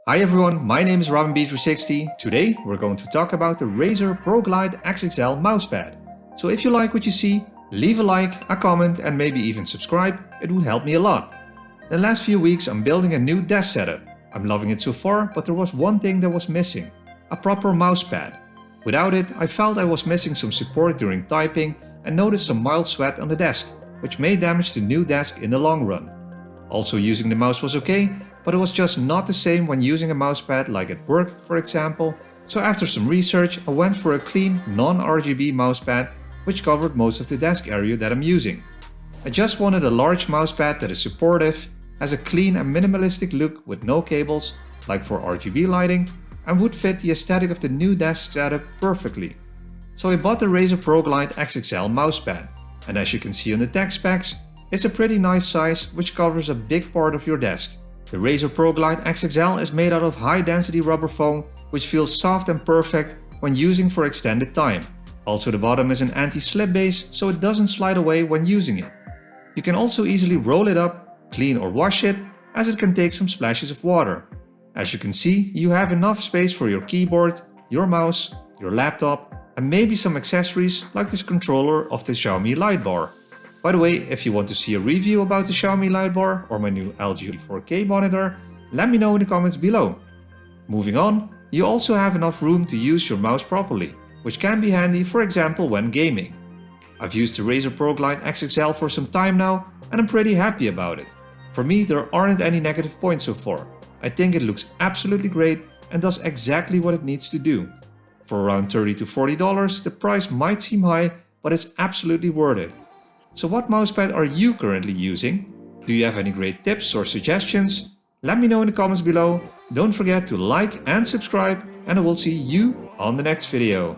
Hi everyone, my name is RobinB360. Today we're going to talk about the Razer ProGlide XXL Mousepad. So if you like what you see, leave a like, a comment and maybe even subscribe, it would help me a lot. The last few weeks I'm building a new desk setup. I'm loving it so far, but there was one thing that was missing: a proper mousepad. Without it, I felt I was missing some support during typing and noticed some mild sweat on the desk, which may damage the new desk in the long run. Also, using the mouse was okay, but it was just not the same when using a mousepad like at work, for example. So after some research, I went for a clean, non-RGB mousepad which covered most of the desk area that I'm using. I just wanted a large mousepad that is supportive, has a clean and minimalistic look with no cables, like for RGB lighting, and would fit the aesthetic of the new desk setup perfectly. So I bought the Razer ProGlide XXL Mousepad, and as you can see on the tech specs, it's a pretty nice size which covers a big part of your desk. The Razer ProGlide XXL is made out of high-density rubber foam, which feels soft and perfect when using for extended time. Also, the bottom is an anti-slip base, so it doesn't slide away when using it. You can also easily roll it up, clean or wash it, as it can take some splashes of water. As you can see, you have enough space for your keyboard, your mouse, your laptop, and maybe some accessories like this controller of the Xiaomi light bar. By the way, if you want to see a review about the Xiaomi light bar or my new LG 4K monitor, let me know in the comments below. Moving on, you also have enough room to use your mouse properly, which can be handy, for example, when gaming. I've used the Razer ProGlide XXL for some time now and I'm pretty happy about it. For me, there aren't any negative points so far. I think it looks absolutely great and does exactly what it needs to do. For around $30 to $40, the price might seem high, but it's absolutely worth it. So what mousepad are you currently using? Do you have any great tips or suggestions? Let me know in the comments below. Don't forget to like and subscribe, and I will see you on the next video.